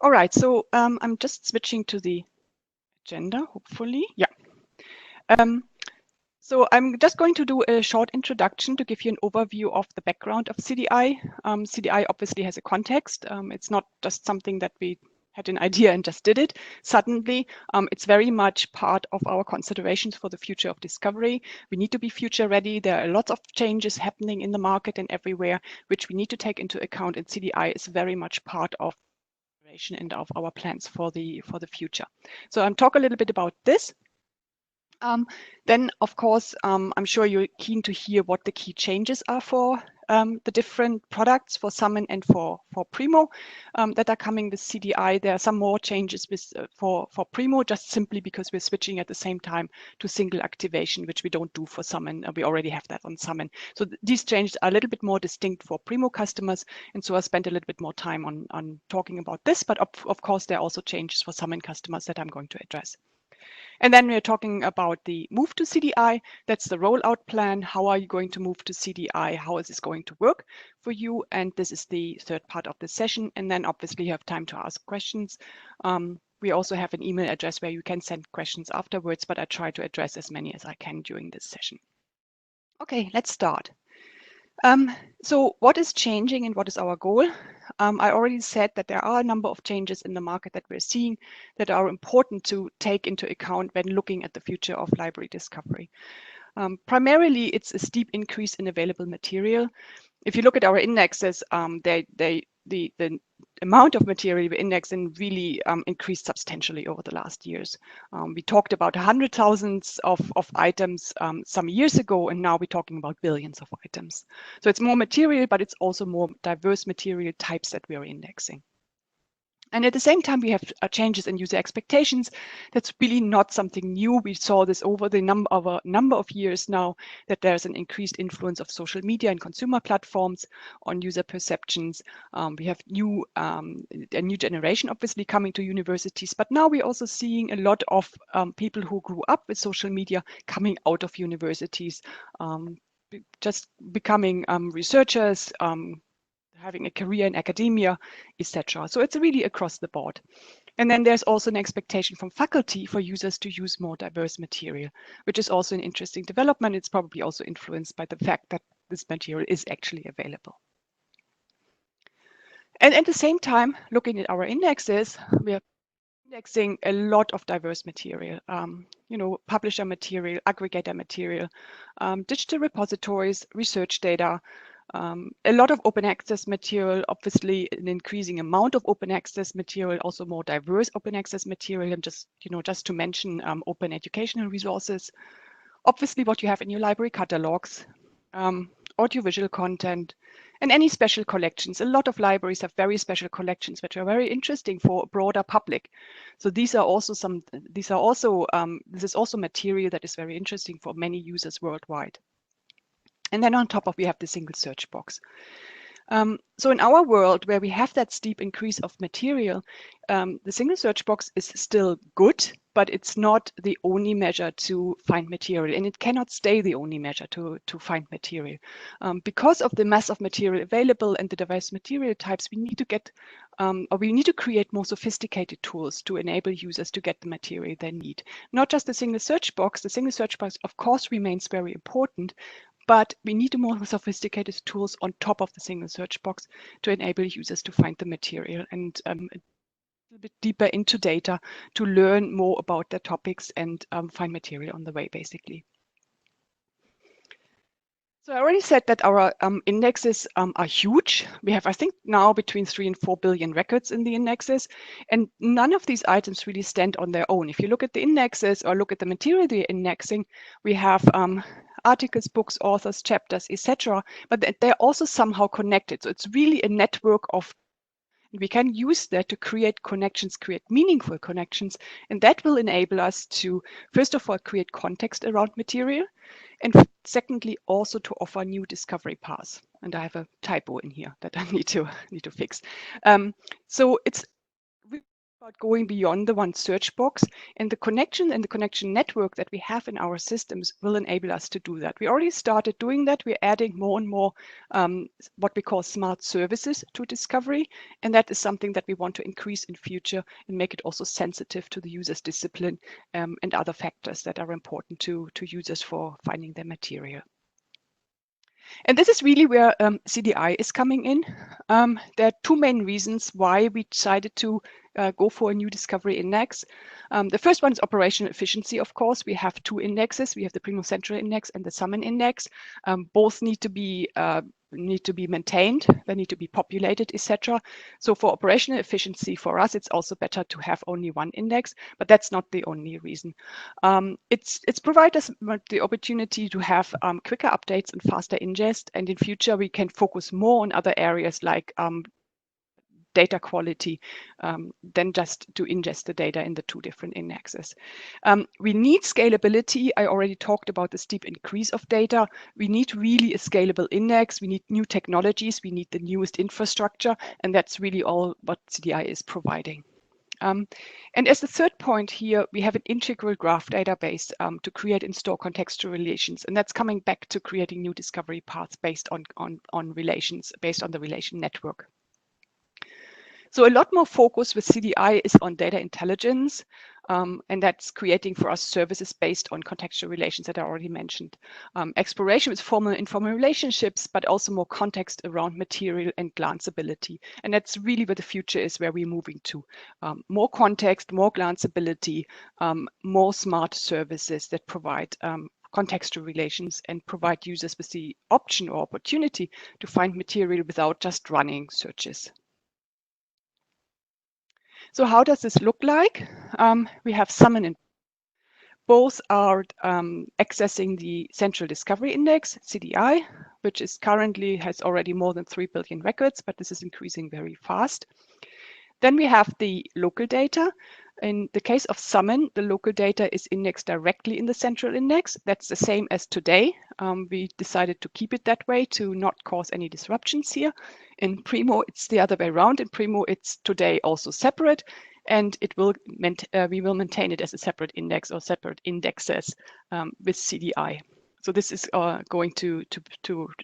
All right, so I'm just switching to the agenda, hopefully. Yeah. So I'm just going to do a short introduction to give you an overview of the background of CDI. CDI obviously has a context. It's not just something that we had an idea and just did it suddenly. It's very much part of our considerations for the future of discovery. We need to be future ready. There are lots of changes happening in the market and everywhere, which we need to take into account, and CDI is very much part of and of our plans for the future. So I'm talk a little bit about this. Then, of course, I'm sure you're keen to hear what the key changes are for the different products for Summon and for Primo that are coming with CDI. There are some more changes with, for Primo, just simply because we're switching at the same time to single activation, which we don't do for Summon. We already have that on Summon. So these changes are a little bit more distinct for Primo customers. And so I spent a little bit more time on talking about this. But of course, there are also changes for Summon customers that I'm going to address. And then we're talking about the move to CDI. That's the rollout plan. How are you going to move to CDI? How is this going to work for you? And this is the third part of the session. And then obviously you have time to ask questions. We also have an email address where you can send questions afterwards, but I try to address as many as I can during this session. Okay, let's start. So what is changing and what is our goal? I already said that there are a number of changes in the market that we're seeing that are important to take into account when looking at the future of library discovery. Primarily, it's a steep increase in available material. If you look at our indexes, the amount of material we index in really increased substantially over the last years. We talked about 100,000 of items some years ago, and now we're talking about billions of items. So it's more material, but it's also more diverse material types that we are indexing. And at the same time, we have changes in user expectations. That's really not something new. We saw this over the number of years now, that there's an increased influence of social media and consumer platforms on user perceptions. We have a new generation, obviously, coming to universities. But now we're also seeing a lot of people who grew up with social media coming out of universities, just becoming researchers, having a career in academia, etc. So it's really across the board. And then there's also an expectation from faculty for users to use more diverse material, which is also an interesting development. It's probably also influenced by the fact that this material is actually available. And at the same time, looking at our indexes, we are indexing a lot of diverse material, publisher material, aggregator material, digital repositories, research data, a lot of open access material, obviously an increasing amount of open access material, also more diverse open access material, and just to mention open educational resources. Obviously what you have in your library catalogs, audiovisual content, and any special collections. A lot of libraries have very special collections which are very interesting for a broader public. So this is also material that is very interesting for many users worldwide. And then on top of, we have the single search box. So in our world, where we have that steep increase of material, the single search box is still good, but it's not the only measure to find material, and it cannot stay the only measure to find material. Because of the mass of material available and the diverse material types, we need to get, or we need to create more sophisticated tools to enable users to get the material they need. Not just the single search box. The single search box, of course, remains very important, but we need more sophisticated tools on top of the single search box to enable users to find the material and a little bit deeper into data to learn more about their topics and find material on the way, basically. So I already said that our indexes are huge. We have, I think, now between 3 and 4 billion records in the indexes, and none of these items really stand on their own. If you look at the indexes or look at the material they're indexing, we have articles, books, authors, chapters, etc. But they're also somehow connected. So it's really a network of, we can use that to create connections, create meaningful connections. And that will enable us to, first of all, create context around material. And secondly, also to offer new discovery paths. And I have a typo in here that I need to fix. So it's about going beyond the one search box, and the connection network that we have in our systems will enable us to do that. We already started doing that. We're adding more and more what we call smart services to discovery, and that is something that we want to increase in future and make it also sensitive to the user's discipline and other factors that are important to users for finding their material. And this is really where CDI is coming in. There are two main reasons why we decided to go for a new discovery index. The first one is operational efficiency, of course. We have two indexes. We have the Primo Central Index and the Summon Index. Both need to be maintained, they need to be populated, etc. So for operational efficiency for us, it's also better to have only one index, but that's not the only reason. It's provide us the opportunity to have quicker updates and faster ingest, and in future we can focus more on other areas like data quality than just to ingest the data in the two different indexes. We need scalability. I already talked about the steep increase of data. We need really a scalable index. We need new technologies. We need the newest infrastructure. And that's really all what CDI is providing. And as the third point here, we have an integral graph database to create and store contextual relations. And that's coming back to creating new discovery paths based on relations, based on the relation network. So a lot more focus with CDI is on data intelligence, and that's creating for us services based on contextual relations that I already mentioned. Exploration with formal and informal relationships, but also more context around material and glanceability. And that's really where the future is, where we're moving to. More context, more glanceability, more smart services that provide contextual relations and provide users with the option or opportunity to find material without just running searches. So how does this look like? We have Summon and both are accessing the Central Discovery Index, CDI, which is currently has already more than 3 billion records, but this is increasing very fast. Then we have the local data. In the case of Summon, the local data is indexed directly in the central index. That's the same as today. We decided to keep it that way to not cause any disruptions here. In Primo, it's the other way around. In Primo, it's today also separate, and we will maintain it as a separate index or separate indexes with CDI. So this is going to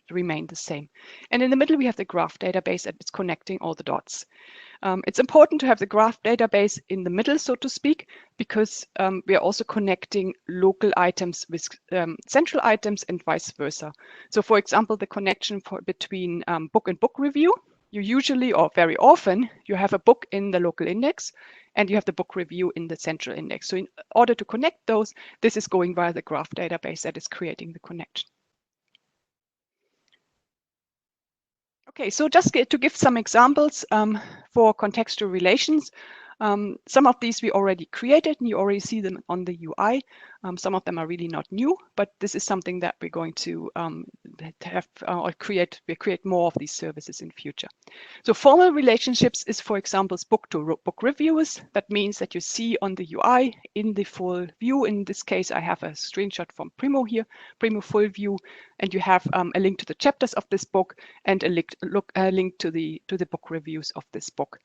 remain the same. And in the middle, we have the graph database that is connecting all the dots. It's important to have the graph database in the middle, so to speak, because we are also connecting local items with central items and vice versa. So for example, the connection between book and book review, you usually or very often, you have a book in the local index and you have the book review in the central index. So in order to connect those, this is going via the graph database that is creating the connection. Okay, so just to give some examples for contextual relations. Some of these we already created and you already see them on the UI. Some of them are really not new, but this is something that we're going to have or create more of these services in future. So formal relationships is, for example, book to book reviews. That means that you see on the UI in the full view. In this case, I have a screenshot from Primo here, Primo full view, and you have a link to the chapters of this book and a link to the book reviews of this book.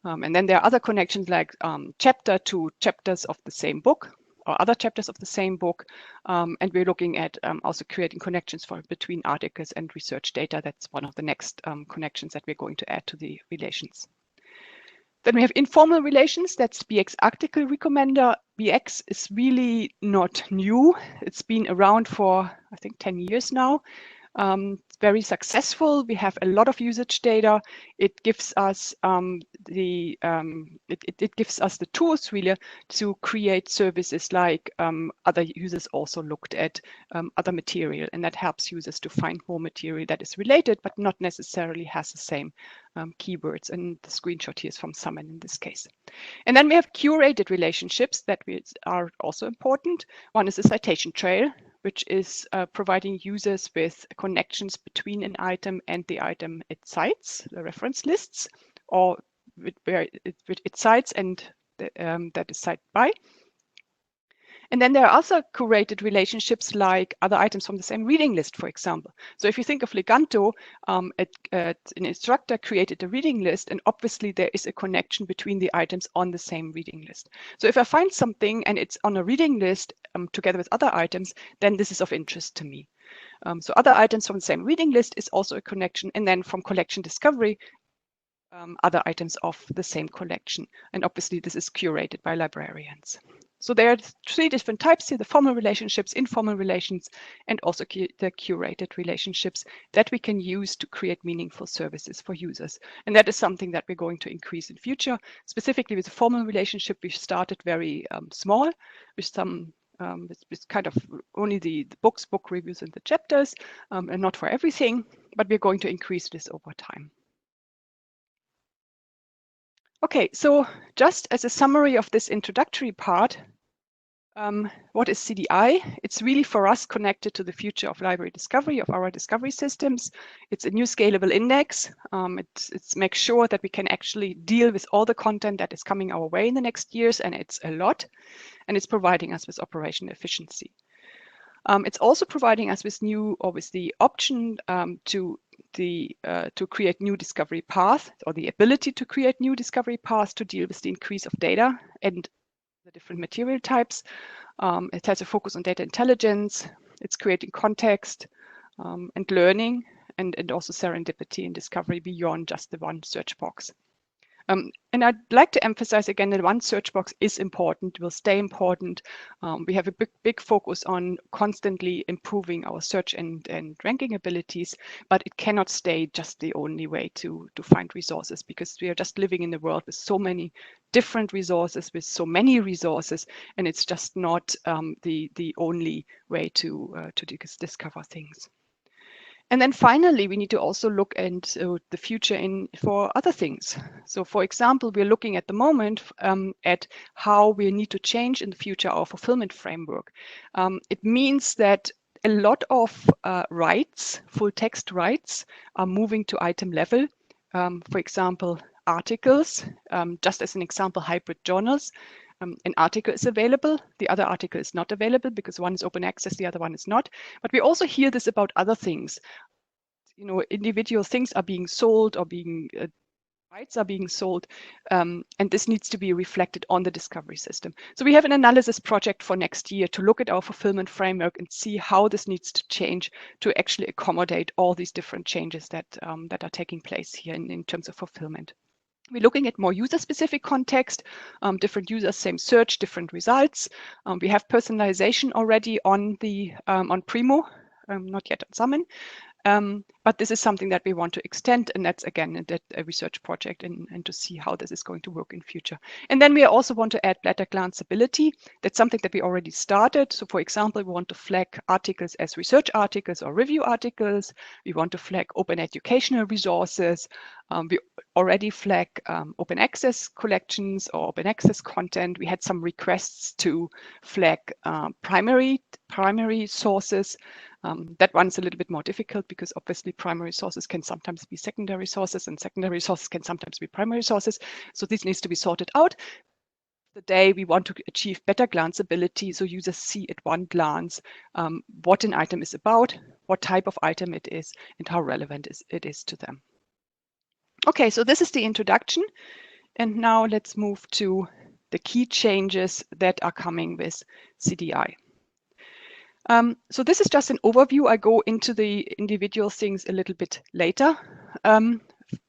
And then there are other connections like chapter to chapters of the same book or other chapters of the same book. And we're looking at also creating connections between articles and research data. That's one of the next connections that we're going to add to the relations. Then we have informal relations. That's BX article recommender. BX is really not new. It's been around for, I think, 10 years now. It's very successful. We have a lot of usage data. It gives us it gives us the tools really to create services like other users also looked at other material, and that helps users to find more material that is related but not necessarily has the same keywords. And the screenshot here is from Summon in this case. And then we have curated relationships that are also important. One is a citation trail, which is providing users with connections between an item and the item it cites, the reference lists, or where it cites and that is cited by. And then there are also curated relationships like other items from the same reading list, for example. So if you think of Leganto, an instructor created a reading list, and obviously there is a connection between the items on the same reading list. So if I find something and it's on a reading list together with other items, then this is of interest to me. So other items from the same reading list is also a connection. And then from collection discovery, other items of the same collection. And obviously this is curated by librarians. So there are 3 different types here: the formal relationships, informal relations, and also the curated relationships that we can use to create meaningful services for users. And that is something that we're going to increase in future. Specifically with the formal relationship, we started very small with some with kind of only the books, book reviews, and the chapters, and not for everything, but we're going to increase this over time. Okay, so just as a summary of this introductory part, what is CDI? It's really for us connected to the future of library discovery, of our discovery systems. It's a new scalable index. It makes sure that we can actually deal with all the content that is coming our way in the next years, and it's a lot. And it's providing us with operational efficiency. It's also providing us with the option to create new discovery paths, or the ability to create new discovery paths to deal with the increase of data and the different material types. It has a focus on data intelligence. It's creating context and learning, and also serendipity and discovery beyond just the one search box. And I'd like to emphasize again that one search box is important, will stay important. We have a big focus on constantly improving our search and ranking abilities, but it cannot stay just the only way to find resources, because we are just living in a world with so many different resources, with so many resources, and it's just not the only way to discover things. And then finally, we need to also look into the future for other things. So for example, we're looking at the moment at how we need to change in the future our fulfillment framework. It means that a lot of rights, full text rights, are moving to item level. For example, articles, just as an example, hybrid journals. An article is available, the other article is not available because one is open access, the other one is not. But we also hear this about other things. You know, individual things are being sold, or rights are being sold, and this needs to be reflected on the discovery system. So we have an analysis project for next year to look at our fulfillment framework and see how this needs to change to actually accommodate all these different changes that are taking place here in terms of fulfillment. We're looking at more user-specific context, different users, same search, different results. We have personalization already on Primo, not yet on Summon. But this is something that we want to extend, and that's again a research project and to see how this is going to work in future. And then we also want to add better glanceability. That's something that we already started. So for example, we want to flag articles as research articles or review articles. We want to flag open educational resources. We already flag open access collections or open access content. We had some requests to flag primary sources. That one is a little bit more difficult because obviously primary sources can sometimes be secondary sources, and secondary sources can sometimes be primary sources. So this needs to be sorted out. The day we want to achieve better glanceability, so users see at one glance what an item is about, what type of item it is, and how relevant it is to them. Okay, so this is the introduction. And now let's move to the key changes that are coming with CDI. So this is just an overview. I go into the individual things a little bit later.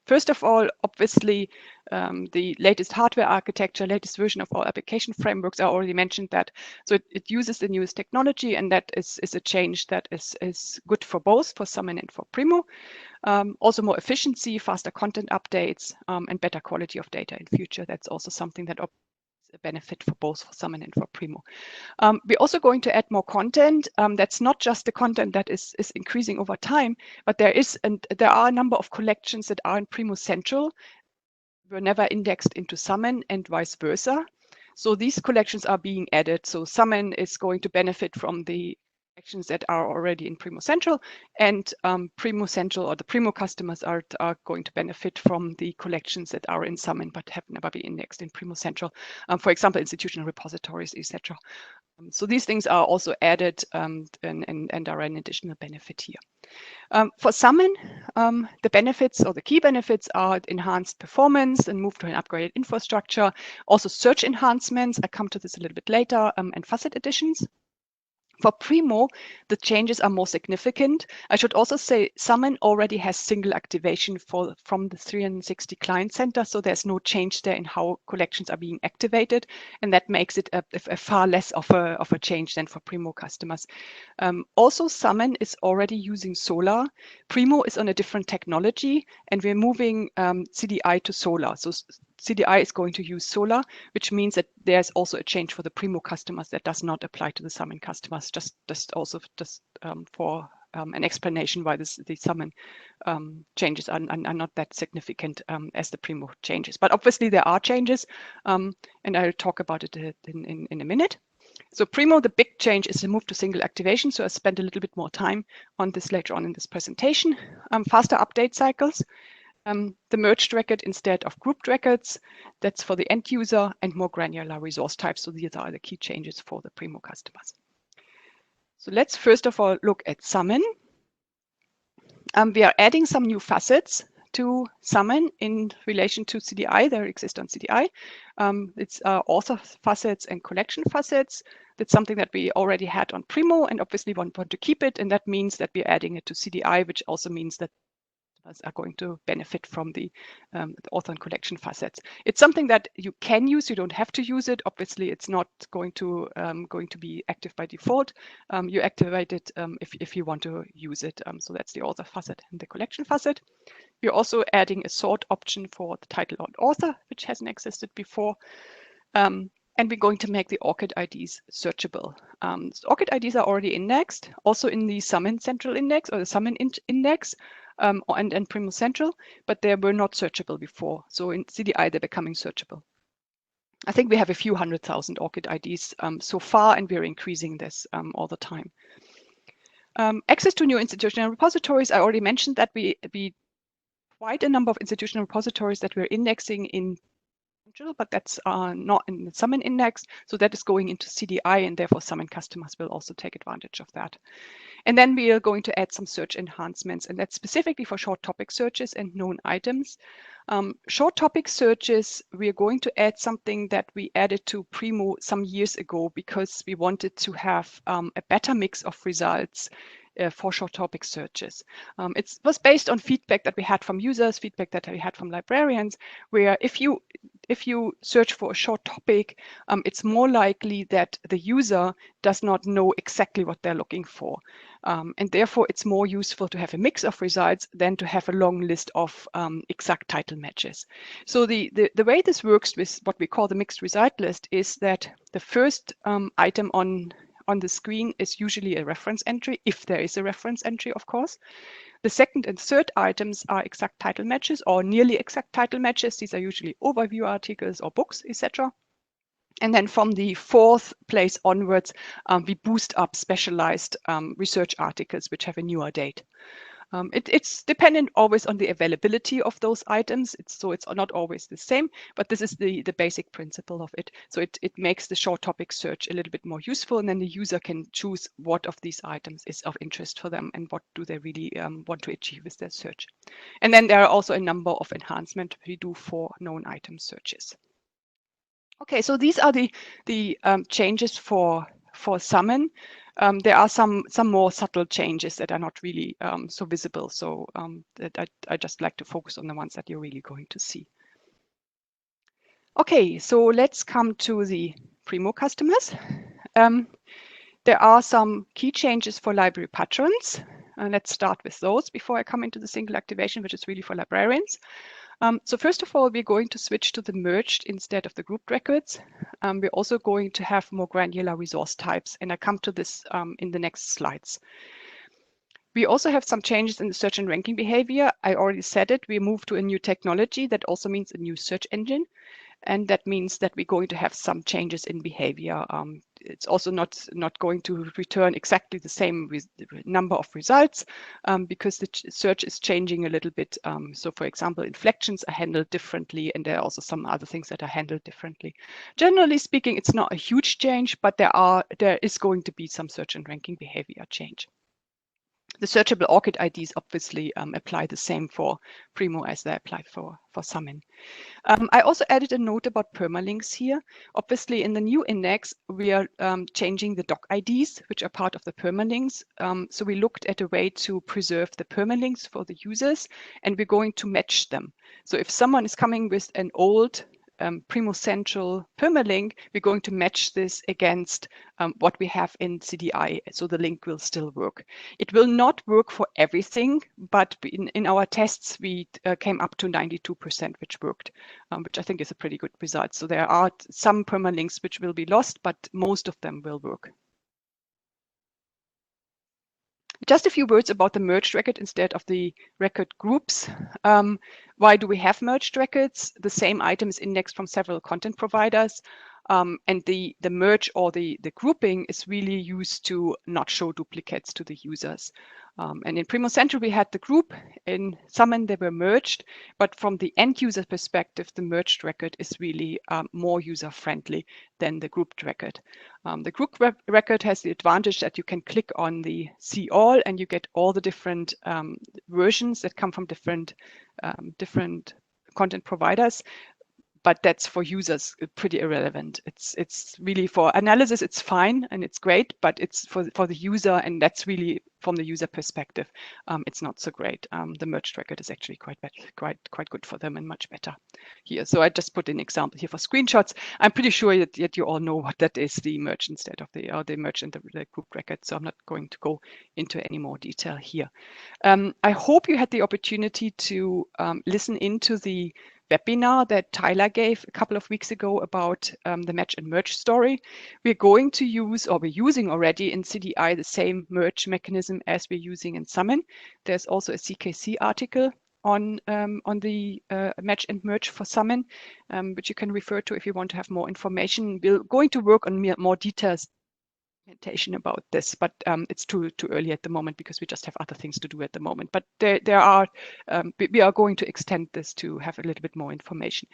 First of all, obviously, the latest hardware architecture, latest version of our application frameworks, I already mentioned that. So it uses the newest technology, and that is a change that is good for both, for Summon and for Primo. Also more efficiency, faster content updates, and better quality of data in future. That's also something that a benefit for both for Summon and for Primo. We're also going to add more content. That's not just the content that is increasing over time, but there are a number of collections that are in Primo Central, were never indexed into Summon, and vice versa. So these collections are being added. So Summon is going to benefit from the collections that are already in Primo Central, and Primo Central or the Primo customers are going to benefit from the collections that are in Summon but have never been indexed in Primo Central, for example, institutional repositories, etc. So these things are also added and are an additional benefit here. For Summon, the benefits or the key benefits are enhanced performance and move to an upgraded infrastructure, also search enhancements, I come to this a little bit later, and facet additions. For Primo, the changes are more significant. I should also say Summon already has single activation from the 360 client center, so there's no change there in how collections are being activated, and that makes it a far less of a change than for Primo customers. Also, Summon is already using Solar. Primo is on a different technology, and we're moving CDI to Solar. So CDI is going to use Solar, which means that there's also a change for the Primo customers that does not apply to the Summon customers, just for an explanation why the Summon changes are not that significant as the Primo changes. But obviously there are changes, and I'll talk about it in a minute. So Primo, the big change is the move to single activation. So I spent a little bit more time on this later on in this presentation. Faster update cycles. The merged record instead of grouped records, that's for the end user, and more granular resource types. So these are the key changes for the Primo customers. So let's first of all look at Summon. We are adding some new facets to Summon in relation to CDI. They exist on CDI. It's author facets and collection facets. That's something that we already had on Primo and obviously want to keep it. And that means that we're adding it to CDI, which also means that are going to benefit from the author and collection facets. It's something that you can use. You don't have to use it. Obviously, it's not going to be active by default. You activate it if you want to use it. So that's the author facet and the collection facet. We're also adding a sort option for the title or author, which hasn't existed before. And we're going to make the ORCID IDs searchable. So ORCID IDs are already indexed, also in the Summon Central Index or the Summon Index. And Primo Central, but they were not searchable before. So in CDI, they're becoming searchable. I think we have a few 100,000 ORCID IDs so far, and we're increasing this all the time. Access to new institutional repositories. I already mentioned that we quite a number of institutional repositories that we're indexing in Central, but that's not in the Summon Index. So that is going into CDI, and therefore Summon customers will also take advantage of that. And then we are going to add some search enhancements, and that's specifically for short topic searches and known items. Short topic searches, we are going to add something that we added to Primo some years ago because we wanted to have a better mix of results for short topic searches. It was based on feedback that we had from users, feedback that we had from librarians, where if you search for a short topic, it's more likely that the user does not know exactly what they're looking for. And therefore, it's more useful to have a mix of results than to have a long list of exact title matches. So the way this works with what we call the mixed result list is that the first item on the screen is usually a reference entry, if there is a reference entry, of course. The second and third items are exact title matches or nearly exact title matches. These are usually overview articles or books, etc. And then from the fourth place onwards, we boost up specialized research articles which have a newer date. It's dependent always on the availability of those items. So it's not always the same, but this is the basic principle of it. So it makes the short topic search a little bit more useful, and then the user can choose what of these items is of interest for them and what do they really want to achieve with their search. And then there are also a number of enhancements we do for known item searches. Okay, so these are the changes for Summon. There are some more subtle changes that are not really so visible. So that I just like to focus on the ones that you're really going to see. Okay, so let's come to the Primo customers. There are some key changes for library patrons. Let's start with those before I come into the single activation, which is really for librarians. So first of all, we're going to switch to the merged instead of the grouped records. We're also going to have more granular resource types, and I come to this in the next slides. We also have some changes in the search and ranking behavior. I already said it, we moved to a new technology. That also means a new search engine. And that means that we're going to have some changes in behavior. it's also not going to return exactly the same number of results because the search is changing a little bit. So for example, inflections are handled differently, and there are also some other things that are handled differently. Generally speaking, it's not a huge change, but there is going to be some search and ranking behavior change. The searchable ORCID IDs obviously apply the same for Primo as they apply for Summon. I also added a note about permalinks here. Obviously, in the new index, we are changing the doc IDs, which are part of the permalinks. So we looked at a way to preserve the permalinks for the users, and we're going to match them. So if someone is coming with an old Primo Central permalink, we're going to match this against what we have in CDI, so the link will still work. It will not work for everything, but in our tests, we came up to 92%, which worked, which I think is a pretty good result. So there are some permalinks which will be lost, but most of them will work. Just a few words about the merged record instead of the record groups. Why do we have merged records? The same item is indexed from several content providers. And the merge or the grouping is really used to not show duplicates to the users. And in Primo Central, we had the group. In Summon, they were merged. But from the end user perspective, the merged record is really more user-friendly than the grouped record. The group record has the advantage that you can click on the See All, and you get all the different versions that come from different content providers. But that's for users pretty irrelevant. It's really for analysis, it's fine and it's great, but it's for the user, and that's really from the user perspective, it's not so great. The merged record is actually quite good for them and much better here. So I just put an example here for screenshots. I'm pretty sure that you all know what that is, the merge instead of the merge and the group record. So I'm not going to go into any more detail here. I hope you had the opportunity to listen into the webinar that Tyler gave a couple of weeks ago about the match and merge story. We're going to use, or we're using already in CDI, the same merge mechanism as we're using in Summon. There's also a CKC article on the match and merge for Summon, which you can refer to if you want to have more information. We're going to work on more details about this, but it's too early at the moment because we just have other things to do at the moment. But we are going to extend this to have a little bit more information.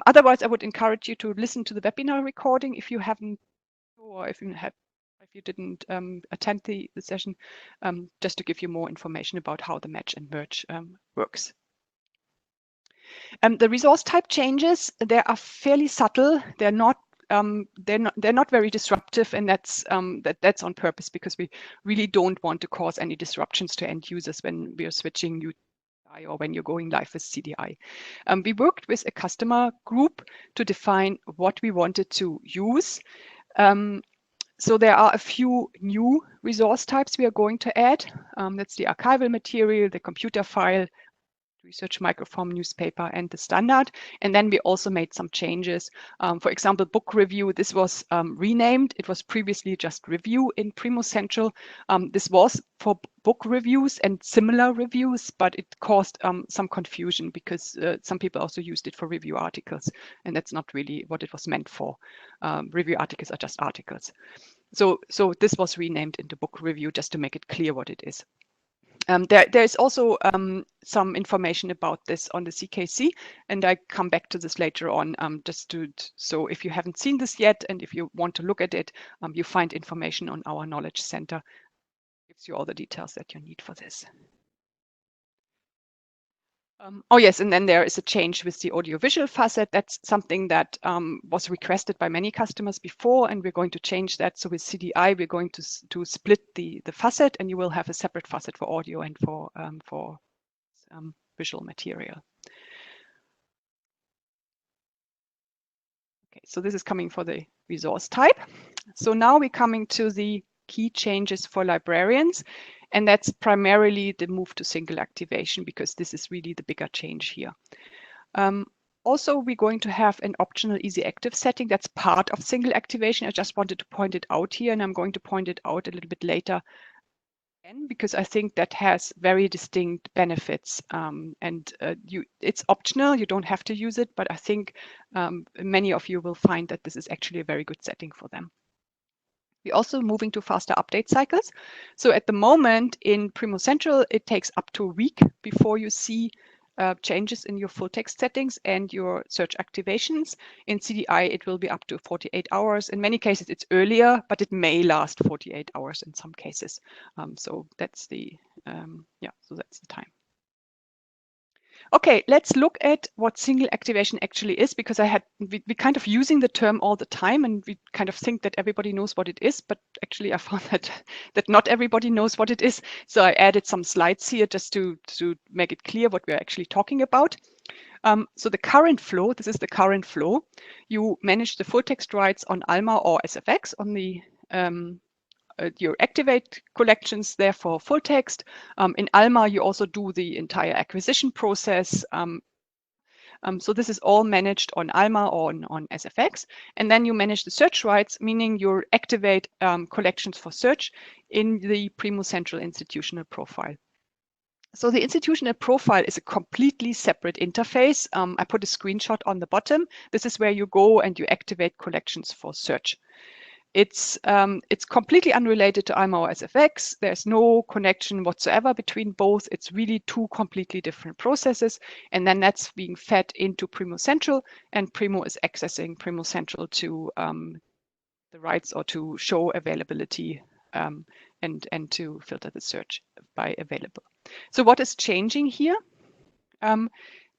Otherwise, I would encourage you to listen to the webinar recording if you haven't, or if you didn't attend the session, just to give you more information about how the match and merge works. The resource type changes, they are fairly subtle. They're not very disruptive, and that's on purpose because we really don't want to cause any disruptions to end users when we are switching new CDI or when you're going live with CDI. We worked with a customer group to define what we wanted to use. So there are a few new resource types we are going to add. That's the archival material, the computer file, research microform newspaper, and the standard. And then we also made some changes. For example, book review, this was renamed. It was previously just review in Primo Central. This was for book reviews and similar reviews, but it caused some confusion because some people also used it for review articles, and that's not really what it was meant for. Review articles are just articles. So this was renamed into book review just to make it clear what it is. There's also some information about this on the CKC, and I come back to this later on. So if you haven't seen this yet, and if you want to look at it, you find information on our Knowledge Center. It gives you all the details that you need for this. Oh yes, and then there is a change with the audiovisual facet. That's something that was requested by many customers before, and we're going to change that. So with CDI, we're going to split the facet, and you will have a separate facet for audio and for visual material. Okay, so this is coming for the resource type. So now we're coming to the key changes for librarians. And that's primarily the move to single activation, because this is really the bigger change here. Also, we're going to have an optional EasyActive setting that's part of single activation. I just wanted to point it out here, and I'm going to point it out a little bit later again, because I think that has very distinct benefits. It's optional, you don't have to use it, but I think many of you will find that this is actually a very good setting for them. We're also moving to faster update cycles. So at the moment in Primo Central, it takes up to a week before you see changes in your full text settings and your search activations. In CDI, it will be up to 48 hours. In many cases, it's earlier, but it may last 48 hours in some cases. So that's the time. Okay, let's look at what single activation actually is, because we kind of using the term all the time, and we kind of think that everybody knows what it is, but actually I found that not everybody knows what it is. So I added some slides here just to make it clear what we're actually talking about. So the current flow, this is the current flow. You manage the full text rights on Alma or SFX on the you activate collections there for full text. In Alma, you also do the entire acquisition process. So this is all managed on Alma or on SFX. And then you manage the search rights, meaning you activate collections for search in the Primo Central institutional profile. So the institutional profile is a completely separate interface. I put a screenshot on the bottom. This is where you go and you activate collections for search. It's completely unrelated to Alma or SFX. There's no connection whatsoever between both. It's really two completely different processes. And then that's being fed into Primo Central, and Primo is accessing Primo Central to the rights or to show availability and to filter the search by available. So what is changing here?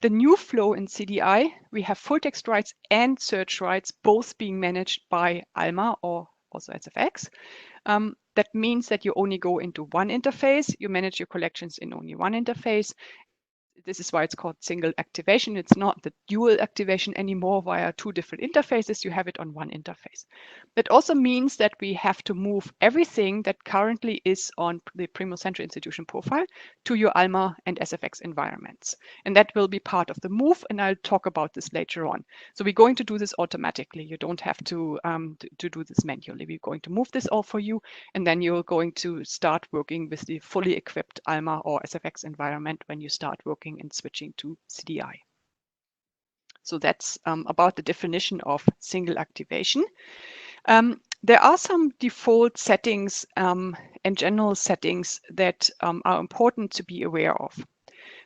The new flow in CDI, we have full text rights and search rights both being managed by Alma or also SFX. That means that you only go into one interface. You manage your collections in only one interface. This is why it's called single activation. It's not the dual activation anymore via two different interfaces. You have it on one interface. That also means that we have to move everything that currently is on the Primo Central institution profile to your Alma and SFX environments. And that will be part of the move, and I'll talk about this later on. So we're going to do this automatically. You don't have to do this manually. We're going to move this all for you, and then you're going to start working with the fully equipped Alma or SFX environment when you start working and switching to CDI. So that's about the definition of single activation. There are some default settings and general settings that are important to be aware of.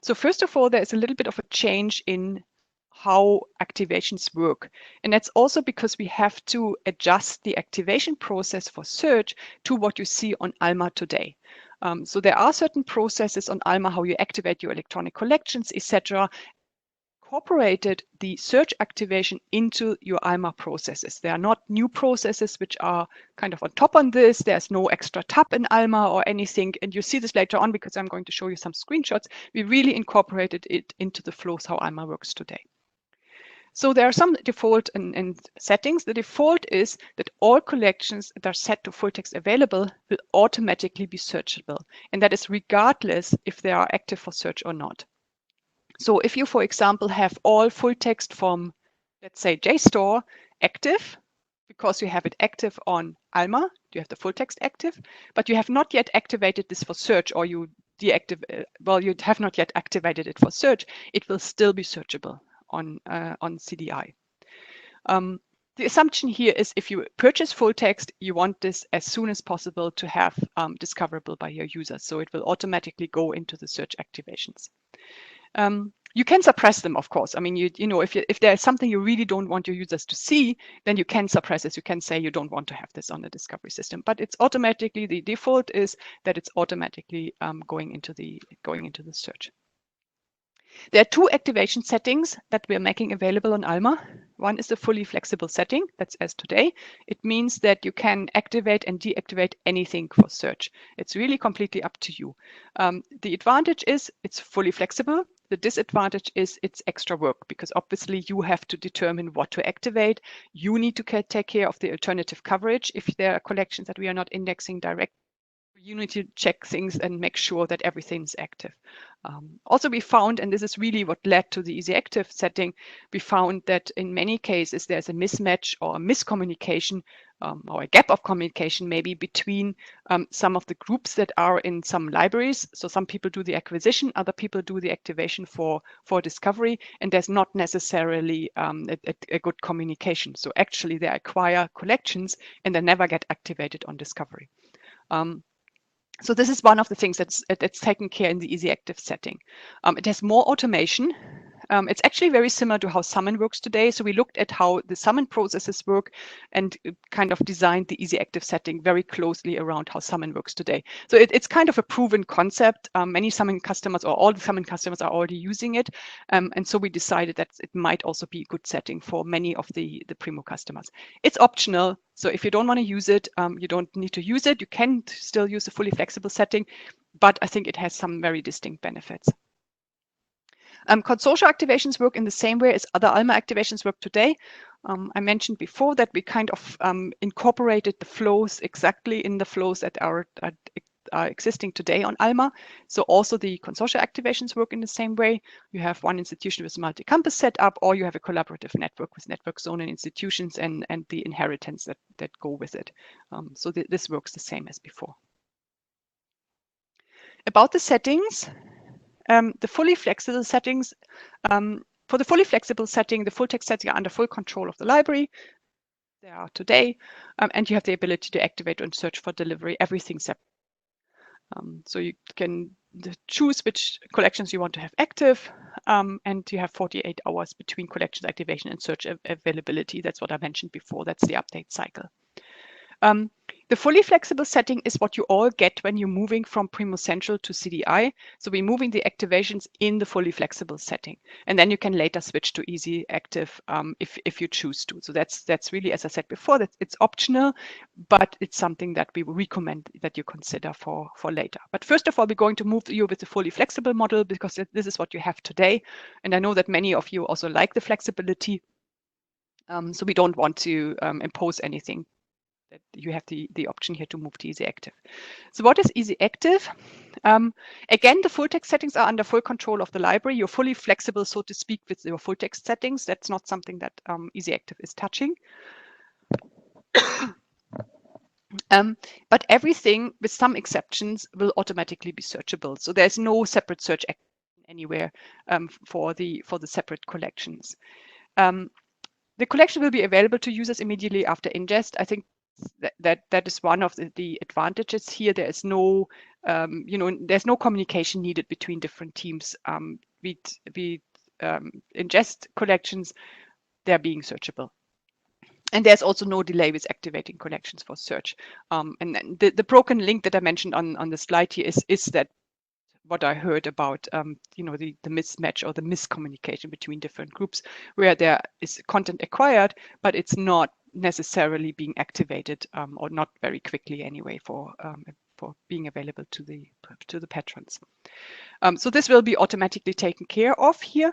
So first of all, there's a little bit of a change in how activations work. And that's also because we have to adjust the activation process for search to what you see on Alma today. So there are certain processes on Alma, how you activate your electronic collections, etc., incorporated the search activation into your Alma processes. They are not new processes which are kind of on top on this. There's no extra tab in Alma or anything. And you see this later on because I'm going to show you some screenshots. We really incorporated it into the flows how Alma works today. So there are some default and settings. The default is that all collections that are set to full text available will automatically be searchable. And that is regardless if they are active for search or not. So if you, for example, have all full text from, let's say, JSTOR active, because you have it active on Alma, you have the full text active, but you have not yet activated this for search, or you you have not yet activated it for search, it will still be searchable on CDI. The assumption here is if you purchase full text, you want this as soon as possible to have discoverable by your users. So it will automatically go into the search activations. You can suppress them, of course. I mean, you know, if there's something you really don't want your users to see, then you can suppress it. You can say you don't want to have this on the discovery system, but it's automatically, the default is that it's automatically going into the search. There are two activation settings that we're making available on Alma. One is the fully flexible setting, that's as today. It means that you can activate and deactivate anything for search. It's really completely up to you. The advantage is it's fully flexible. The disadvantage is it's extra work because obviously you have to determine what to activate. You need to take care of the alternative coverage if there are collections that we are not indexing directly. You need to check things and make sure that everything's active. Also, we found, and this is really what led to the EasyActive setting, we found that in many cases there's a mismatch or a miscommunication or a gap of communication maybe between some of the groups that are in some libraries. So some people do the acquisition, other people do the activation for discovery, and there's not necessarily a good communication. So actually they acquire collections and they never get activated on discovery. So this is one of the things that's taken care in the EasyActive setting. It has more automation. It's actually very similar to how Summon works today. So we looked at how the Summon processes work and kind of designed the EasyActive setting very closely around how Summon works today. So it's kind of a proven concept. Many Summon customers or all the Summon customers are already using it. And so we decided that it might also be a good setting for many of the Primo customers. It's optional. So if you don't want to use it, you don't need to use it. You can still use the fully flexible setting, but I think it has some very distinct benefits. Consortia activations work in the same way as other Alma activations work today. I mentioned before that we kind of incorporated the flows exactly in the flows that are existing today on Alma. So also the consortia activations work in the same way. You have one institution with multi-campus setup, or you have a collaborative network with network zone and institutions and the inheritance that go with it. So this works the same as before. About the settings, the fully flexible settings, for the fully flexible setting, the full text settings are under full control of the library. They are today, and you have the ability to activate and search for delivery, everything separate. So you can choose which collections you want to have active, and you have 48 hours between collections activation and search availability. That's what I mentioned before. That's the update cycle. The fully flexible setting is what you all get when you're moving from Primo Central to CDI. So we're moving the activations in the fully flexible setting. And then you can later switch to EasyActive if you choose to. So that's really, as I said before, that it's optional, but it's something that we recommend that you consider for later. But first of all, we're going to move you with the fully flexible model because this is what you have today. And I know that many of you also like the flexibility. So we don't want to impose anything. That you have the option here to move to EasyActive. So what is EasyActive? Again, the full text settings are under full control of the library. You're fully flexible, so to speak, with your full text settings. That's not something that EasyActive is touching. But everything, with some exceptions, will automatically be searchable. So there's no separate search anywhere for the separate collections. The collection will be available to users immediately after ingest. I think that is one of the advantages here. There is no, there's no communication needed between different teams. We ingest collections, they're being searchable. And there's also no delay with activating collections for search. And the broken link that I mentioned on the slide here is that what I heard about, the mismatch or the miscommunication between different groups, where there is content acquired, but it's not necessarily being activated or not very quickly anyway for being available to the patrons. So this will be automatically taken care of here.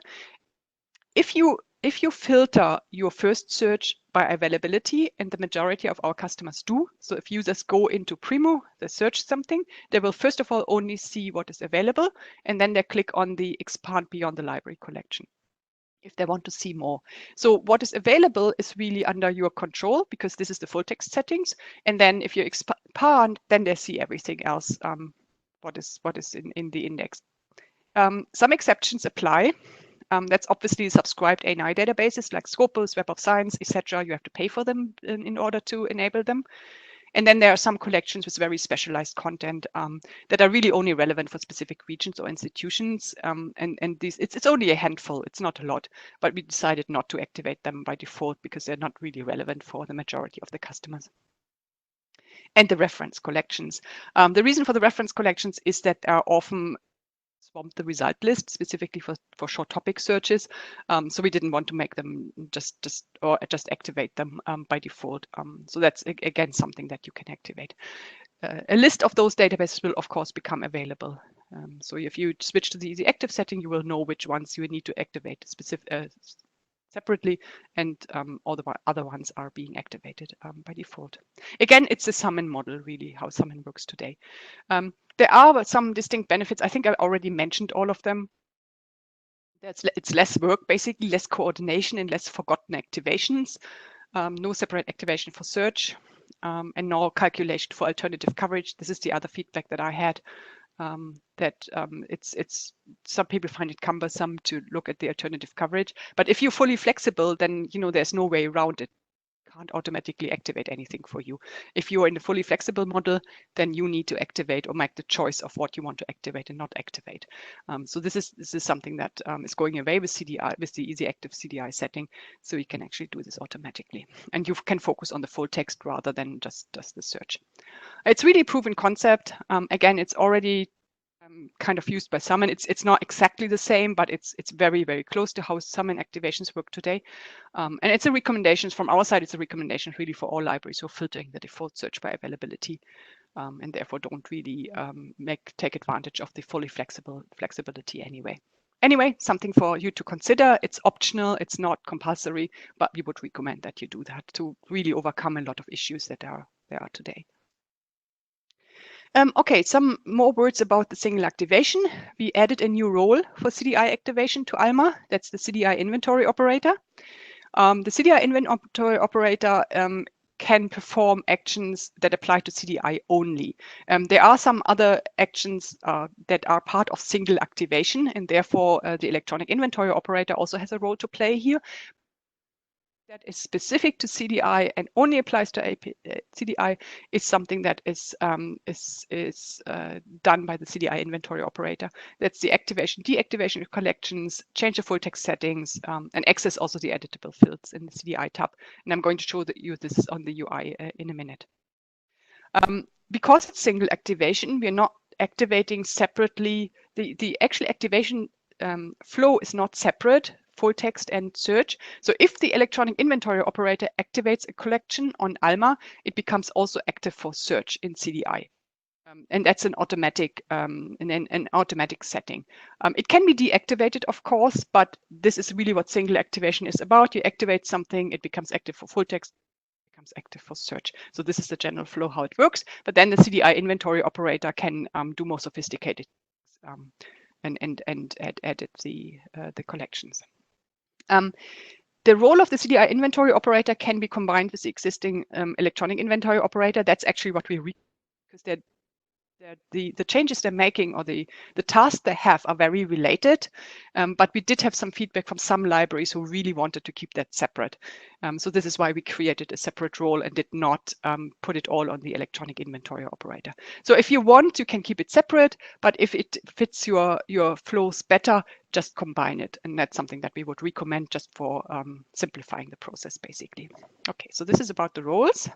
If you filter your first search by availability, and the majority of our customers do, so if users go into Primo, they search something, they will first of all only see what is available, and then they click on the expand beyond the library collection if they want to see more. So what is available is really under your control because this is the full text settings. And then if you expand, then they see everything else, what is in the index. Some exceptions apply. That's obviously subscribed ANI databases like Scopus, Web of Science, etc. You have to pay for them in order to enable them. And then there are some collections with very specialized content that are really only relevant for specific regions or institutions. And these, it's only a handful, it's not a lot, but we decided not to activate them by default because they're not really relevant for the majority of the customers. And the reference collections. The reason for the reference collections is that they are often swamp the result list specifically for short topic searches. So we didn't want to make them just activate them by default. So that's again something that you can activate. A list of those databases will of course become available. So if you switch to the EasyActive setting, you will know which ones you need to activate separately, and all the other ones are being activated by default. Again, it's a summon model, really, how summon works today. There are some distinct benefits. I think I already mentioned all of them. It's less work, basically, less coordination and less forgotten activations. No separate activation for search, and no calculation for alternative coverage. This is the other feedback that I had. It's some people find it cumbersome to look at the alternative coverage, but if you're fully flexible, then there's no way around it. Can't automatically activate anything for you. If you're in the fully flexible model, then you need to activate or make the choice of what you want to activate and not activate. So this is something that is going away with CDI, with the EasyActive CDI setting. So you can actually do this automatically, and you can focus on the full text rather than just the search. It's really a proven concept. Again, it's already kind of used by summon. It's not exactly the same, but it's very, very close to how summon activations work today. And it's a recommendation from our side. It's a recommendation really for all libraries who are filtering the default search by availability, and therefore don't really take advantage of the fully flexibility anyway. Anyway, something for you to consider. It's optional, it's not compulsory, but we would recommend that you do that to really overcome a lot of issues that there are today. Okay, some more words about the single activation. We added a new role for CDI activation to Alma. That's the CDI inventory operator. The CDI inventory operator can perform actions that apply to CDI only. There are some other actions that are part of single activation, and therefore the electronic inventory operator also has a role to play here. That is specific to CDI and only applies to CDI is something that is done by the CDI inventory operator. That's the activation, deactivation of collections, change the full text settings, and access also the editable fields in the CDI tab. And I'm going to show you this on the UI in a minute. Because it's single activation, we're not activating separately. The actual activation flow is not separate, full text and search. So if the electronic inventory operator activates a collection on Alma, it becomes also active for search in CDI. And that's an automatic setting. It can be deactivated, of course, but this is really what single activation is about. You activate something, it becomes active for full text, becomes active for search. So this is the general flow how it works. But then the CDI inventory operator can do more sophisticated and edit the collections. The role of the CDI inventory operator can be combined with the existing electronic inventory operator. That's actually what we read, because the changes they're making or the tasks they have are very related, but we did have some feedback from some libraries who really wanted to keep that separate. So this is why we created a separate role and did not put it all on the electronic inventory operator. So if you want, you can keep it separate, but if it fits your flows better, just combine it. And that's something that we would recommend just for simplifying the process, basically. Okay, so this is about the roles.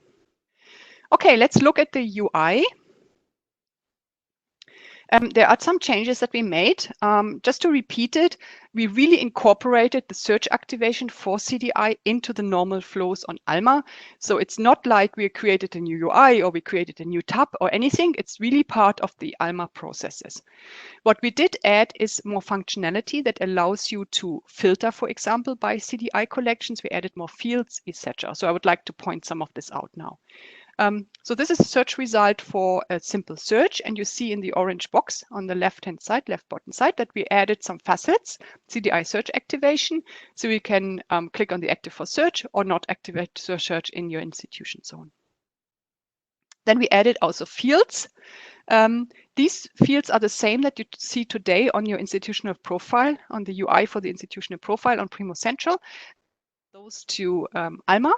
Okay, let's look at the UI. There are some changes that we made. Just to repeat it, we really incorporated the search activation for CDI into the normal flows on Alma. So it's not like we created a new UI or we created a new tab or anything. It's really part of the Alma processes. What we did add is more functionality that allows you to filter, for example, by CDI collections. We added more fields, etc. So I would like to point some of this out now. So this is a search result for a simple search, and you see in the orange box on the left-hand side, left bottom side, that we added some facets, CDI search activation, so you can click on the active for search or not activate search in your institution zone. Then we added also fields. These fields are the same that you see today on your institutional profile, on the UI for the institutional profile on Primo Central. Those to Alma.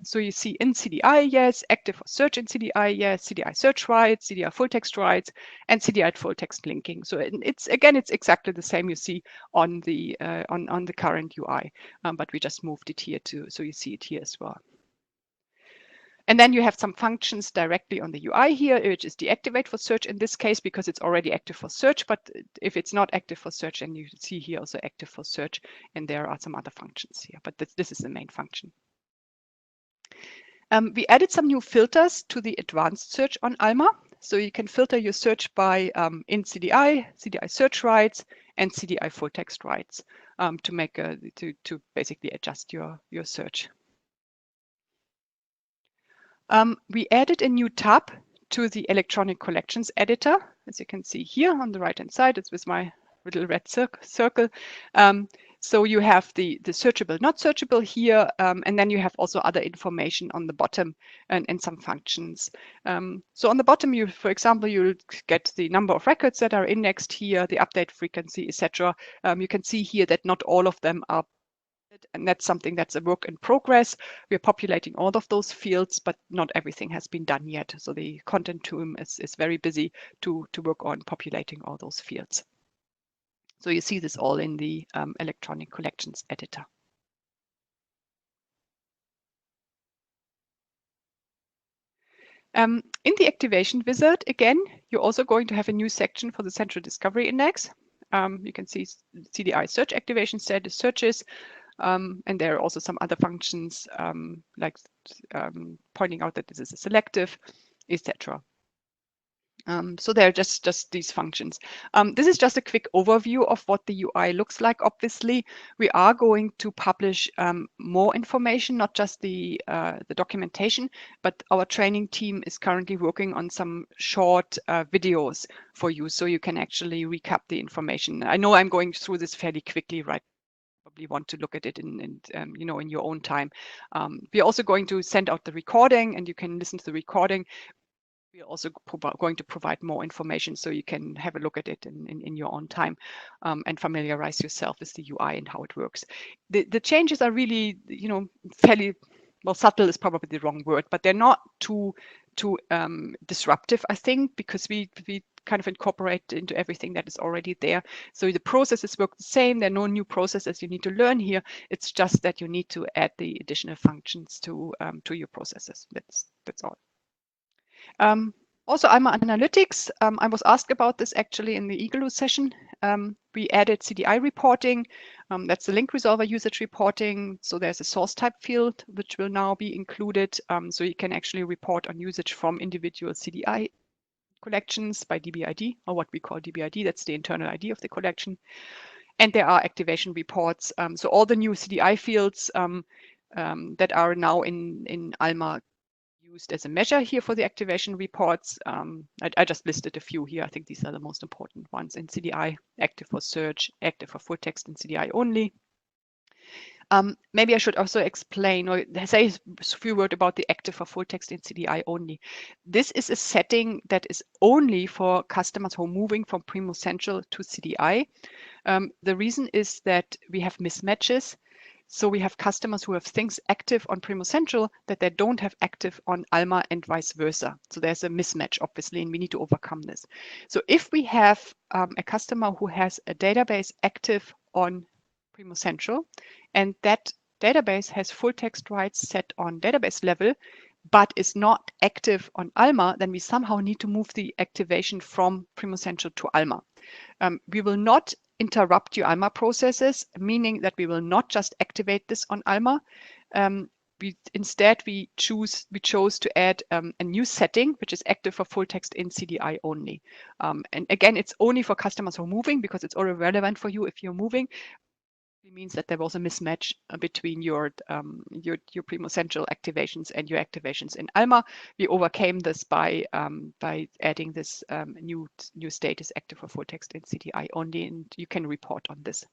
So you see in CDI, yes, active for search in CDI, yes, CDI search rights, CDI full text rights, and CDI full text linking. So it's exactly the same you see on the current UI, but we just moved it here too, so you see it here as well. And then you have some functions directly on the UI here, which is deactivate for search in this case because it's already active for search. But if it's not active for search, then you see here also active for search, and there are some other functions here. But this is the main function. We added some new filters to the advanced search on Alma. So you can filter your search by in CDI, CDI search rights, and CDI full text rights. to make to basically adjust your search. We added a new tab to the electronic collections editor. As you can see here on the right-hand side, it's with my little red circle. So you have the searchable, not searchable here, and then you have also other information on the bottom and some functions. So on the bottom, you, for example, you'll get the number of records that are indexed here, the update frequency, etc. You can see here that not all of them are, and that's something that's a work in progress. We're populating all of those fields, but not everything has been done yet. So the content team is very busy to work on populating all those fields. So you see this all in the electronic collections editor. In the activation wizard, again, you're also going to have a new section for the central discovery index. You can see CDI search activation status searches, and there are also some other functions like pointing out that this is a selective, etc. So they're just these functions. This is just a quick overview of what the UI looks like. Obviously, we are going to publish more information, not just the documentation, but our training team is currently working on some short videos for you, so you can actually recap the information. I know I'm going through this fairly quickly, right? Probably want to look at it in you know, in your own time. We're also going to send out the recording, and you can listen to the recording. We're also going to provide more information so you can have a look at it in your own time and familiarize yourself with the UI and how it works. The changes are really, you know, fairly, well, subtle is probably the wrong word, but they're not too disruptive, I think, because we kind of incorporate into everything that is already there. So the processes work the same. There are no new processes you need to learn here. It's just that you need to add the additional functions to your processes. That's all. Also, Alma Analytics, I was asked about this actually in the Igloo session. We added CDI reporting. That's the link resolver usage reporting. So there's a source type field, which will now be included. So you can actually report on usage from individual CDI collections by DBID, or what we call DBID. That's the internal ID of the collection. And there are activation reports. So all the new CDI fields that are now in Alma used as a measure here for the activation reports. I just listed a few here. I think these are the most important ones in CDI: active for search, active for full text in CDI only. Maybe I should also explain or say a few words about the active for full text in CDI only. This is a setting that is only for customers who are moving from Primo Central to CDI. The reason is that we have mismatches. So we have customers who have things active on Primo Central that they don't have active on Alma and vice versa. So there's a mismatch, obviously, and we need to overcome this. So if we have a customer who has a database active on Primo Central, and that database has full text rights set on database level, but is not active on Alma, then we somehow need to move the activation from Primo Central to Alma. We will not interrupt your Alma processes, meaning that we will not just activate this on Alma. Instead, we chose to add a new setting, which is active for full text in CDI only. And again, it's only for customers who are moving, because it's only relevant for you if you're moving. It means that there was a mismatch between your Primo Central activations and your activations in Alma. We overcame this by adding this new status active for full text in CDI only, and you can report on this.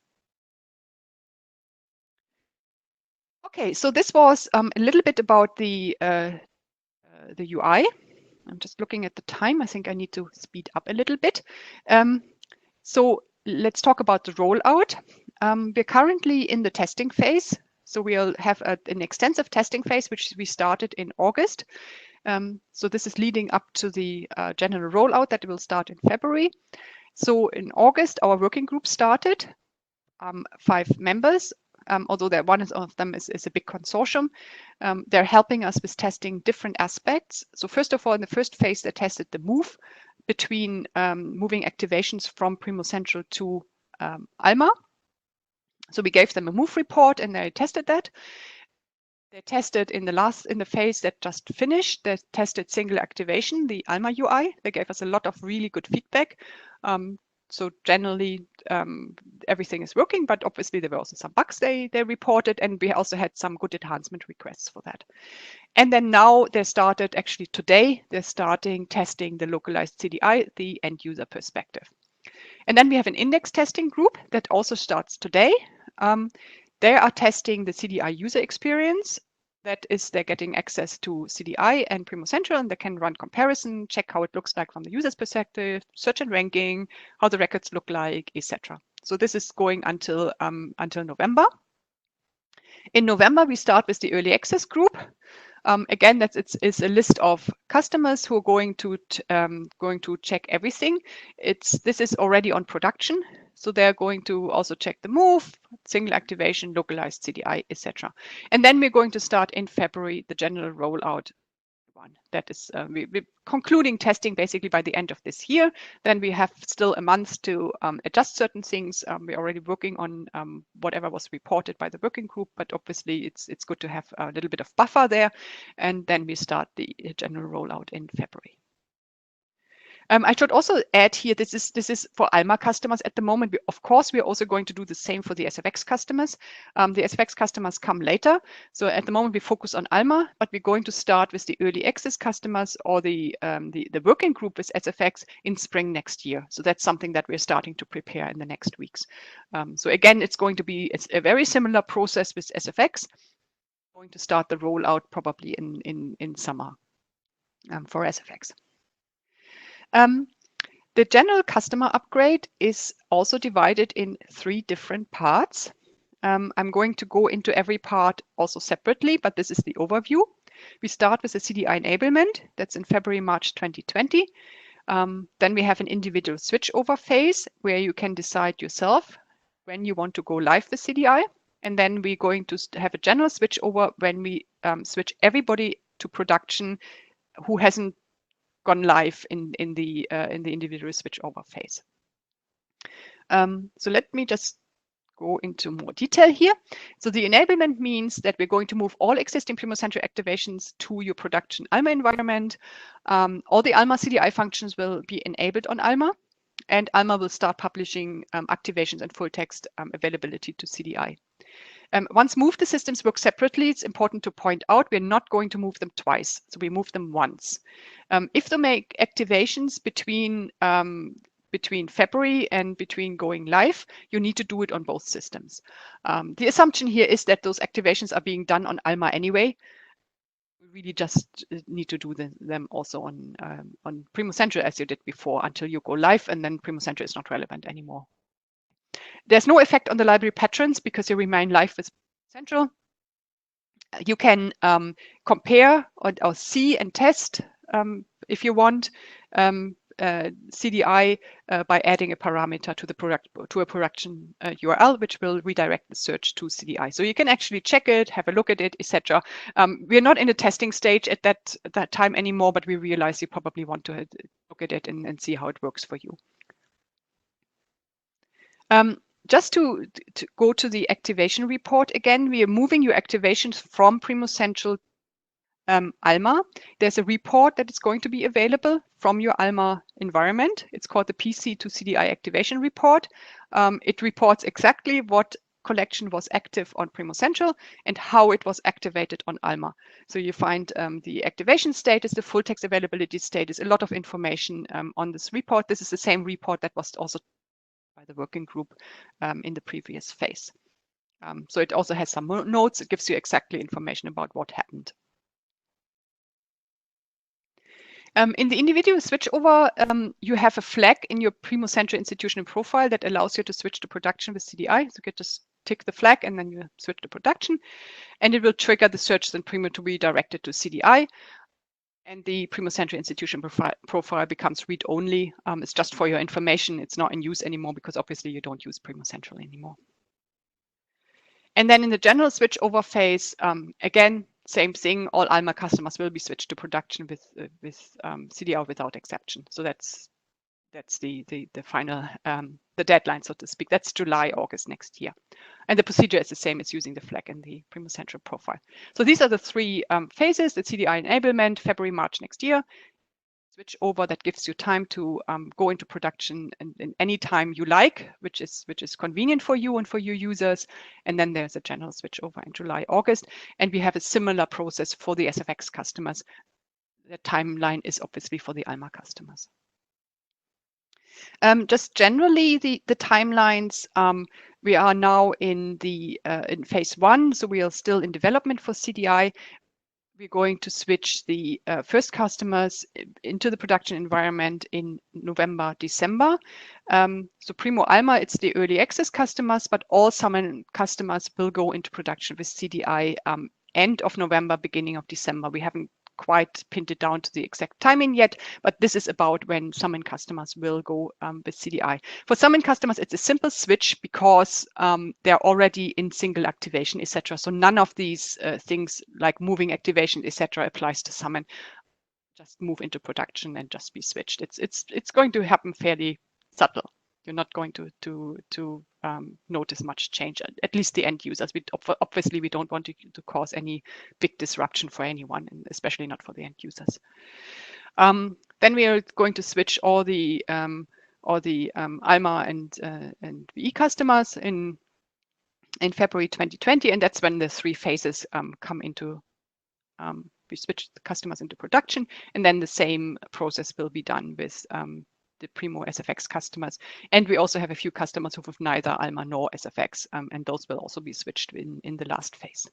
Okay, so this was a little bit about the UI. I'm just looking at the time. I think I need to speed up a little bit. So let's talk about the rollout. We're currently in the testing phase. So we'll have an extensive testing phase, which we started in August. So this is leading up to the general rollout that will start in February. So in August, our working group started, 5 members, although one of them is a big consortium. They're helping us with testing different aspects. So first of all, in the first phase, they tested the move between moving activations from Primo Central to Alma. So we gave them a move report and they tested that. They tested in the phase that just finished, they tested single activation, the Alma UI. They gave us a lot of really good feedback. So generally, everything is working, but obviously there were also some bugs they reported, and we also had some good enhancement requests for that. And then now they started, actually today, they're starting testing the localized CDI, the end user perspective. And then we have an index testing group that also starts today. They are testing the CDI user experience. That is, they're getting access to CDI and Primo Central, and they can run comparison, check how it looks like from the user's perspective, search and ranking, how the records look like, etc. So this is going until November. In November, we start with the early access group. Again, it's a list of customers who are going to check everything. This is already on production, so they're going to also check the move, single activation, localized CDI, etc. And then we're going to start in February the general rollout one. That is, we're concluding testing basically by the end of this year. Then we have still a month to adjust certain things. We're already working on whatever was reported by the working group, but obviously it's good to have a little bit of buffer there. And then we start the general rollout in February. I should also add here, this is for Alma customers at the moment. Of course, we're also going to do the same for the SFX customers. The SFX customers come later. So at the moment, we focus on Alma, but we're going to start with the early access customers or the working group with SFX in spring next year. So that's something that we're starting to prepare in the next weeks. So again, it's a very similar process with SFX. We're going to start the rollout probably in summer for SFX. The general customer upgrade is also divided in 3 different parts. I'm going to go into every part also separately, but this is the overview. We start with the CDI enablement. That's in February, March 2020. Then we have an individual switchover phase where you can decide yourself when you want to go live with CDI. And then we're going to have a general switchover when we switch everybody to production who hasn't gone live in the individual switchover phase. So let me just go into more detail here. So the enablement means that we're going to move all existing Primo Central activations to your production Alma environment. All the Alma CDI functions will be enabled on Alma, and Alma will start publishing activations and full text availability to CDI. Once moved, the systems work separately. It's important to point out we're not going to move them twice, so we move them once. If they make activations between February and between going live, you need to do it on both systems. The assumption here is that those activations are being done on Alma anyway. We really just need to do them also on Primo Central as you did before until you go live, and then Primo Central is not relevant anymore. There's no effect on the library patrons because you remain live with Central. You can compare or see and test if you want CDI by adding a parameter to a production URL, which will redirect the search to CDI. So you can actually check it, have a look at it, etc. We're not in a testing stage at that time anymore, but we realize you probably want to look at it and see how it works for you. Just to go to the activation report again, we are moving your activations from Primo Central Alma. There's a report that is going to be available from your Alma environment. It's called the PC to CDI activation report. It reports exactly what collection was active on Primo Central and how it was activated on Alma. So you find the activation status, the full text availability status, a lot of information on this report. This is the same report that was also by the working group in the previous phase. So it also has some notes. It gives you exactly information about what happened. In the individual switchover, you have a flag in your Primo Central institutional profile that allows you to switch to production with CDI. So you can just tick the flag and then you switch to production, and it will trigger the searches in Primo to be directed to CDI. And the Primo Central institution profile becomes read-only. It's just for your information. It's not in use anymore because obviously you don't use Primo Central anymore. And then in the general switchover phase, again, same thing. All Alma customers will be switched to production with CDI without exception. So that's the final the deadline, so to speak. That's July, August next year. And the procedure is the same as using the flag in the Primo Central profile. So these are the 3 phases: the CDI enablement, February, March next year, switch over that gives you time to go into production in any time you like, which is convenient for you and for your users. And then there's a general switch over in July, August. And we have a similar process for the SFX customers. The timeline is obviously for the Alma customers. Just generally, the timelines, we are now in phase 1, so we are still in development for CDI. We're going to switch the first customers into the production environment in November, December. So Primo Alma, it's the early access customers, but all Summon customers will go into production with CDI end of November, beginning of December. We haven't quite pinned it down to the exact timing yet, but this is about when Summon customers will go with CDI. For Summon customers, it's a simple switch because they're already in single activation, etc. So none of these things like moving activation, etc. applies to Summon. Just move into production and just be switched. It's going to happen fairly subtle. You're not going to notice much change, at least the end users. Obviously, we don't want to cause any big disruption for anyone, and especially not for the end users. Then we are going to switch all the Alma and VE customers in February 2020, and that's when the 3 phases come into. We switch the customers into production, and then the same process will be done with the Primo SFX customers. And we also have a few customers who have neither Alma nor SFX, and those will also be switched in the last phase.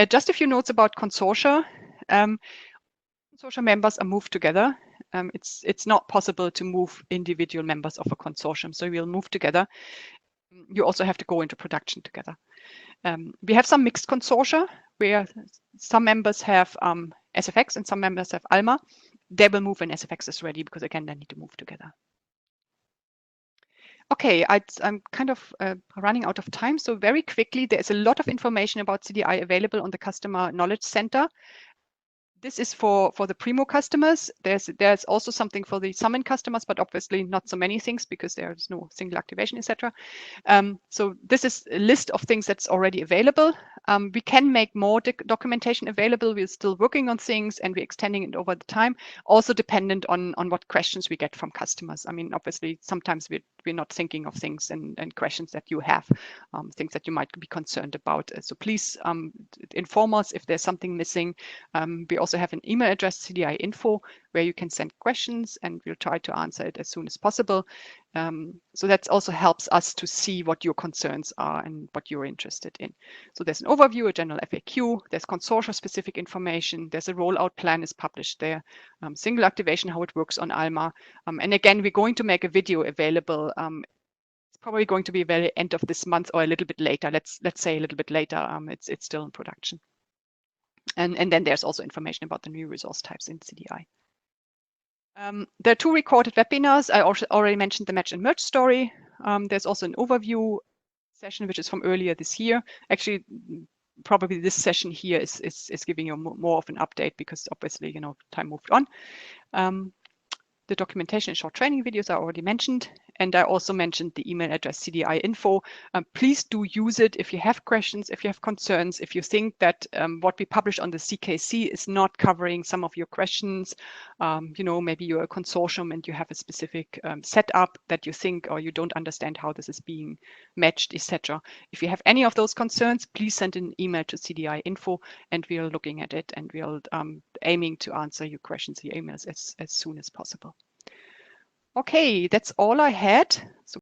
Just a few notes about consortia. Consortia members are moved together. It's not possible to move individual members of a consortium, so we'll move together. You also have to go into production together. We have some mixed consortia where some members have SFX and some members have Alma. They will move when SFX is ready because, again, they need to move together. Okay, I'm kind of running out of time. So very quickly, there's a lot of information about CDI available on the Customer Knowledge Center. This is for the Primo customers. There's also something for the Summon customers, but obviously not so many things because there's no single activation, etc. So this is a list of things that's already available. We can make more documentation available. We're still working on things and we're extending it over the time, also dependent on what questions we get from customers. I mean, obviously, sometimes we're not thinking of things and questions that you have, things that you might be concerned about. So please inform us if there's something missing. We also have an email address, CDI info, where you can send questions and we'll try to answer it as soon as possible. So that also helps us to see what your concerns are and what you're interested in. So there's an overview, a general FAQ, there's consortia-specific information, there's a rollout plan is published there, single activation, how it works on Alma. And again, we're going to make a video available. It's probably going to be very end of this month or a little bit later. Let's say a little bit later. It's still in production. And then there's also information about the new resource types in CDI. There are 2 recorded webinars. I already mentioned the match and merge story. There's also an overview session, which is from earlier this year. Actually, probably this session here is giving you more of an update because obviously, you know, time moved on. The documentation and short training videos I already mentioned. And I also mentioned the email address CDI info. Please do use it if you have questions, if you have concerns, if you think that what we publish on the CKC is not covering some of your questions. You know, maybe you're a consortium and you have a specific setup that you think or you don't understand how this is being matched, etc. If you have any of those concerns, please send an email to CDI info and we are looking at it and we are aiming to answer your questions, your emails as soon as possible. Okay, that's all I had. So